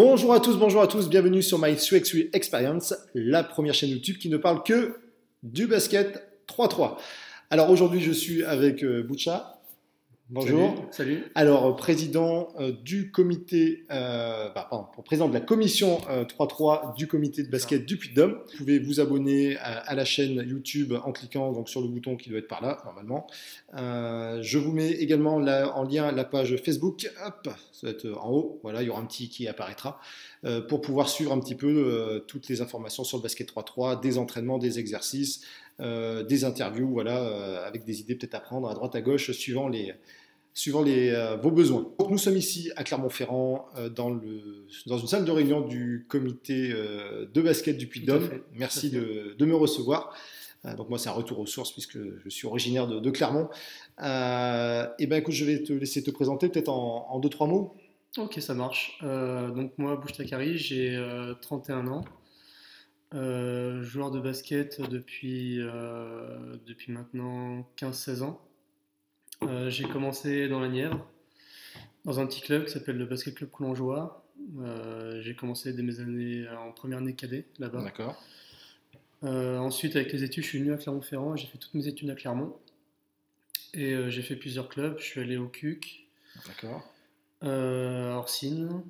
Bonjour à tous, bienvenue sur My 3x3 Experience, la première chaîne YouTube qui ne parle que du basket 3-3. Alors aujourd'hui je suis avec Boucha. Bonjour. Salut. Alors, président du comité, président de la commission 3-3 du comité de basket du Puy-de-Dôme. Vous pouvez vous abonner à la chaîne YouTube en cliquant donc, sur le bouton qui doit être par là, normalement. Je vous mets également en lien la page Facebook. Hop, ça va être en haut. Voilà, il y aura un petit qui apparaîtra pour pouvoir suivre un petit peu toutes les informations sur le basket 3-3, des entraînements, des exercices, des interviews, voilà, avec des idées peut-être à prendre à droite à gauche suivant vos besoins. Donc, nous sommes ici à Clermont-Ferrand dans une salle de réunion du comité de basket du Puy-de-Dôme. Merci de me recevoir. Donc moi c'est un retour aux sources puisque je suis originaire de Clermont. Et ben écoute, je vais te laisser te présenter peut-être en 2-3 mots. Ok, ça marche. Donc moi, Boucha Kari, j'ai 31 ans. Joueur de basket depuis maintenant 15-16 ans. J'ai commencé dans la Nièvre, dans un petit club qui s'appelle le Basket Club Coulongeois. J'ai commencé dès mes années en première année cadet là-bas. D'accord. Ensuite, avec les études, je suis venu à Clermont-Ferrand. J'ai fait toutes mes études à Clermont. Et j'ai fait plusieurs clubs. Je suis allé au CUC, D'accord. à Orsine,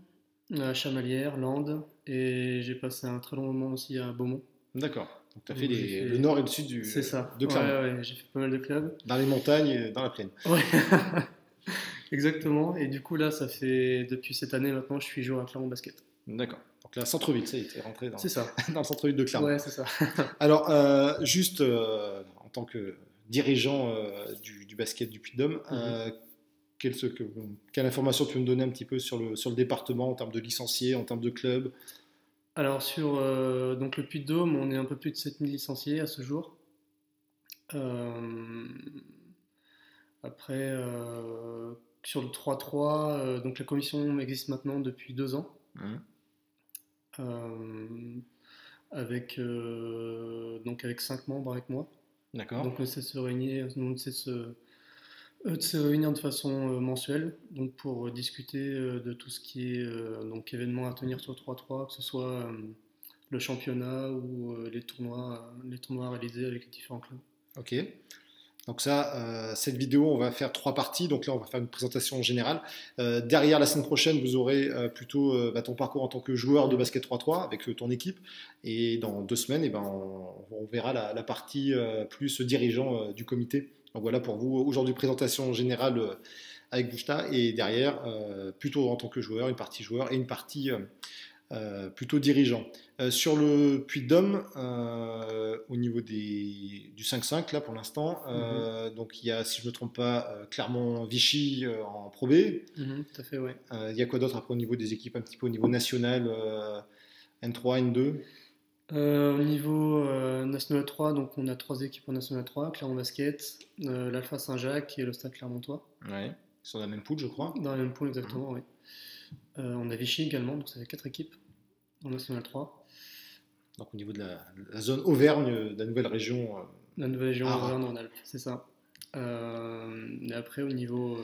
à Chamalières, Landes. Et j'ai passé un très long moment aussi à Beaumont. D'accord. Donc tu as fait le nord et le sud de Clermont. Ouais, j'ai fait pas mal de clubs. Dans les montagnes et dans la plaine. Ouais, exactement. Et du coup, là, ça fait depuis cette année maintenant, je suis joueur à Clermont Basket. D'accord. Donc là, centre-ville, ça y est, t'es rentré C'est ça. dans le centre-ville de Clermont. Ouais, c'est ça. Alors, juste en tant que dirigeant du basket du Puy-de-Dôme, quelle information tu peux me donner un petit peu sur le département en termes de licenciés, en termes de clubs? Alors, sur donc le Puy-de-Dôme, on est un peu plus de 7000 licenciés à ce jour. Euh, Après, sur le 3-3, donc la commission existe maintenant depuis 2 ans. Euh, avec 5 membres avec moi. D'accord. Donc on essaie de se réunir, de se réunir de façon mensuelle, donc pour discuter de tout ce qui est donc événements à tenir sur le 3-3, que ce soit le championnat ou les tournois réalisés avec les différents clubs. Ok. Donc ça, cette vidéo, on va faire 3 parties. Donc là, on va faire une présentation générale. Derrière, la semaine prochaine, vous aurez plutôt ton parcours en tant que joueur de basket 3-3 avec ton équipe. Et dans 2 semaines, on verra la partie plus dirigeant du comité. Donc voilà pour vous, aujourd'hui, présentation générale avec Bouchta. Et derrière, plutôt en tant que joueur, une partie joueur et une partie plutôt dirigeant. Sur le Puy-de-Dôme, au niveau du 5-5, là pour l'instant, donc il y a, si je ne me trompe pas, Clermont-Vichy en Pro B. Tout à fait, ouais. Il y a quoi d'autre après au niveau des équipes, un petit peu au niveau national, N3, N2? Au niveau National 3, donc on a 3 équipes en National 3, Clermont Basket, l'Alpha Saint-Jacques et le Stade Clermontois. Ouais, ils sont dans la même poule, je crois. Dans la même poule, exactement, oui. On a Vichy également, donc ça fait 4 équipes en National 3. Donc au niveau de la zone Auvergne, de la nouvelle région. La nouvelle région Auvergne-Rhône-Alpes, c'est ça. Et après, au niveau.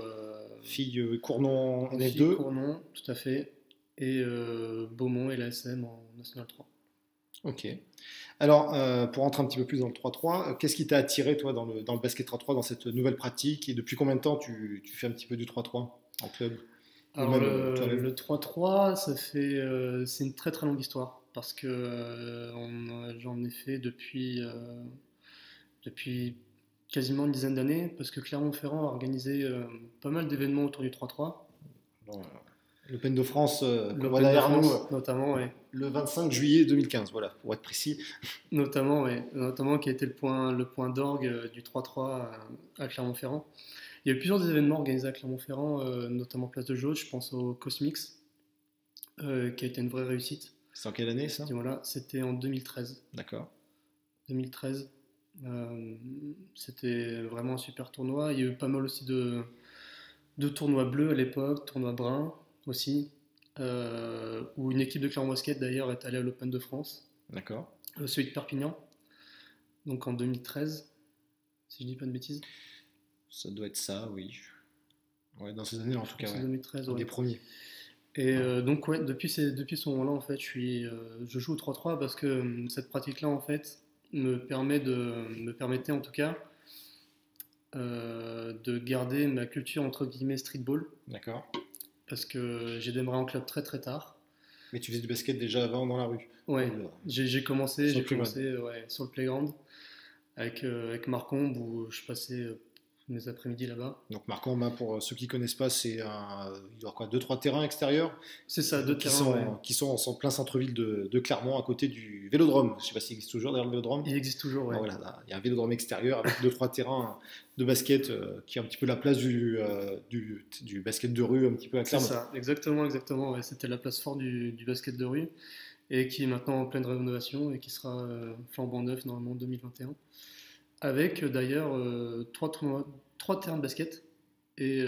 Filles Cournon en F2. Filles Cournon, tout à fait. Et Beaumont et l'ASM en National 3. Ok. Alors, pour rentrer un petit peu plus dans le 3-3, qu'est-ce qui t'a attiré, toi, dans le basket 3-3, dans cette nouvelle pratique? Et depuis combien de temps tu fais un petit peu du 3-3 en club? Alors, le 3-3, c'est une très très longue histoire. Parce que j'en ai fait depuis quasiment une dizaine d'années. Parce que Clermont-Ferrand a organisé pas mal d'événements autour du 3-3. Bon, l'Open de France, l'Open de France, notamment, oui. Le 25 juillet 2015, voilà, pour être précis. Notamment, oui. Notamment qui a été le point d'orgue du 3-3 à Clermont-Ferrand. Il y a eu plusieurs événements organisés à Clermont-Ferrand, notamment Place de Jauge, je pense au Cosmix, qui a été une vraie réussite. C'est en quelle année ça? Voilà, c'était en 2013. D'accord. 2013. C'était vraiment un super tournoi. Il y a eu pas mal aussi de tournois bleus à l'époque, tournois bruns aussi, où une équipe de Clermont Basket d'ailleurs est allée à l'Open de France. D'accord. Celui de Perpignan, donc en 2013, si je dis pas de bêtises. Ça doit être ça, oui. Ouais, dans ces années en tout cas, ouais. 2013, ouais. Des premiers. Et donc ouais, depuis ce moment-là, en fait, je joue au 3-3 parce que cette pratique-là, en fait, me permettait en tout cas de garder ma culture entre guillemets streetball D'accord. parce que j'ai démarré en club très très tard. Mais tu faisais du basket déjà avant dans la rue? Ouais, Ou, sur j'ai le playground? commencé ouais, sur le playground avec Marcombe où je passais mes après-midi là-bas. Donc Marcambe, hein, pour ceux qui ne connaissent pas, il y a quoi, deux, trois terrains extérieurs C'est ça, deux qui terrains, ouais. sont en plein centre-ville de Clermont, à côté du Vélodrome. Je ne sais pas s'il existe toujours derrière le Vélodrome. Il existe toujours, Bon, ouais. voilà, là, il y a un Vélodrome extérieur avec deux, trois terrains de basket qui est un petit peu la place du basket de rue un petit peu à C'est Clermont. ça, exactement, exactement. Ouais. C'était la place forte du basket de rue et qui est maintenant en pleine rénovation et qui sera flambant neuf normalement en 2021. Avec d'ailleurs trois terrains de basket et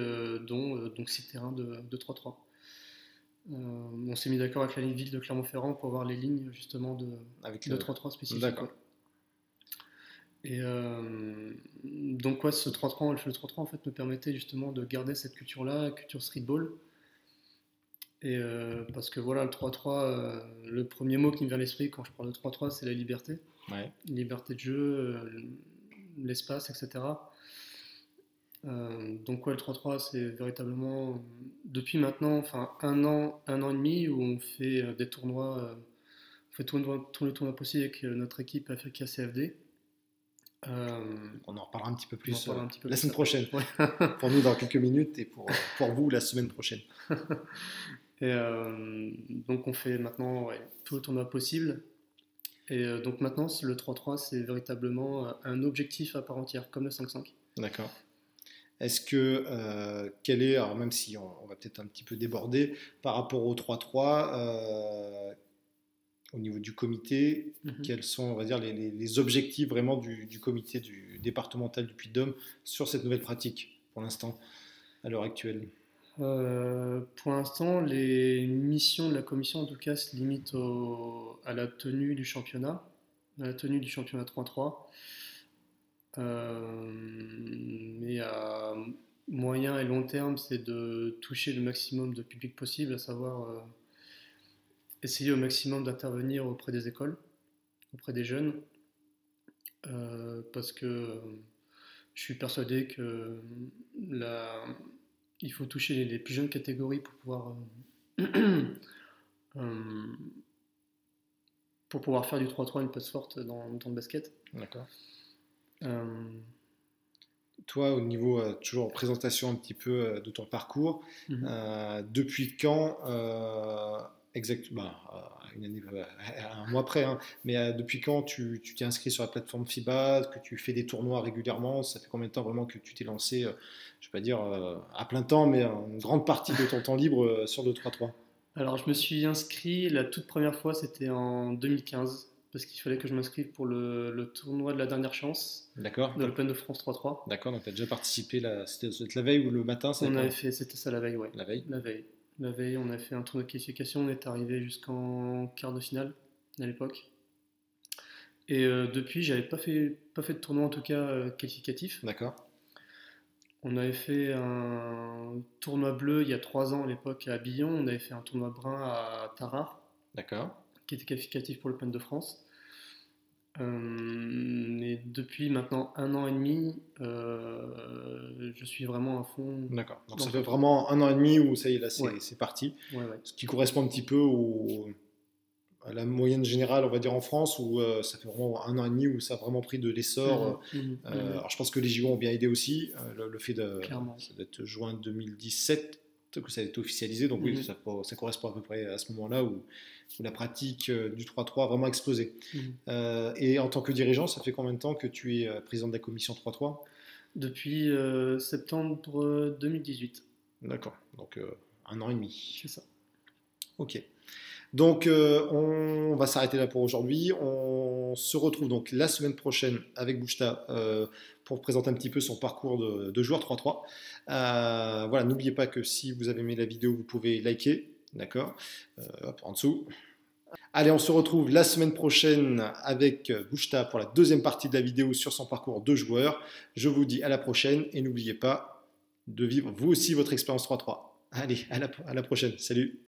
dont donc 6 terrains de 3-3. On s'est mis d'accord avec la ville de Clermont-Ferrand pour avoir les lignes justement Avec de 3-3 spécifiques. D'accord. Ouais. Et donc ouais, ce 3-3, le 3-3 en fait me permettait justement de garder cette culture-là, culture streetball. Et parce que voilà, le 3-3, le premier mot qui me vient à l'esprit quand je parle de 3-3, c'est la liberté. Ouais. Liberté de jeu, l'espace, etc. Donc ouais, le 3-3, c'est véritablement depuis maintenant, enfin un an et demi où on fait des tournois, on fait tous les tournois possibles avec notre équipe Africa CFD. On en reparlera un petit peu On en plus parlera un petit peu la plus semaine après. prochaine. Ouais. Pour nous dans quelques minutes et pour vous la semaine prochaine. Et donc on fait maintenant ouais, tout le tournoi possible. Et donc maintenant, le 3-3, c'est véritablement un objectif à part entière, comme le 5-5. D'accord. Est-ce que, quel est, alors même si on va peut-être un petit peu déborder, par rapport au 3-3, au niveau du comité, quels sont, on va dire, les objectifs vraiment du comité du départemental du Puy-de-Dôme sur cette nouvelle pratique, pour l'instant, à l'heure actuelle? Pour l'instant, les missions de la commission, en tout cas, se limitent à la tenue du championnat, à la tenue du championnat 3-3. Mais à moyen et long terme, c'est de toucher le maximum de public possible, à savoir essayer au maximum d'intervenir auprès des écoles, auprès des jeunes, parce que je suis persuadé que la, il faut toucher les plus jeunes catégories euh, pour pouvoir faire du 3-3 une place forte dans le basket. D'accord. Euh, Toi, au niveau, toujours présentation un petit peu de ton parcours, depuis quand, une année, un mois après, hein, mais depuis quand tu t'es inscrit sur la plateforme FIBA, que tu fais des tournois régulièrement, ça fait combien de temps vraiment que tu t'es lancé, je ne vais pas dire à plein temps, mais une grande partie de ton temps libre sur le 3-3? Alors, je me suis inscrit la toute première fois, c'était en 2015, parce qu'il fallait que je m'inscrive pour le tournoi de la dernière chance D'accord. de l'Open de France 3-3. D'accord, donc tu as déjà participé, c'était la veille ou le matin? On avait fait, c'était ça la veille, ouais. La veille. La veille, on a fait un tournoi de qualification, on est arrivé jusqu'en quart de finale à l'époque. Et depuis, j'avais pas fait de tournoi en tout cas qualificatif. D'accord. On avait fait un tournoi bleu il y a 3 ans à l'époque à Billon, on avait fait un tournoi brun à Tarare. D'accord. Qui était qualificatif pour l'Open de France. Et depuis maintenant un an et demi, je suis vraiment à fond. D'accord. Donc ça fait vraiment un an et demi où ça y est, là c'est parti. Ouais. Ce qui correspond un petit peu à la moyenne générale, on va dire en France, où ça fait vraiment un an et demi où ça a vraiment pris de l'essor. Alors je pense que les JO ont bien aidé aussi, le fait d'être juin 2017 que ça a été officialisé, donc oui, ça correspond à peu près à ce moment-là où la pratique du 3-3 a vraiment explosé. Et en tant que dirigeant, ça fait combien de temps que tu es président de la commission 3-3? Depuis septembre 2018. D'accord, donc un an et demi. C'est ça. Ok. Donc on va s'arrêter là pour aujourd'hui. On se retrouve donc la semaine prochaine avec Bouchta pour présenter un petit peu son parcours de joueur 3-3. Voilà, n'oubliez pas que si vous avez aimé la vidéo, vous pouvez liker, d'accord, hop, en dessous. Allez, on se retrouve la semaine prochaine avec Bouchta pour la deuxième partie de la vidéo sur son parcours de joueur. Je vous dis à la prochaine et n'oubliez pas de vivre vous aussi votre expérience 3-3. Allez, à la prochaine. Salut!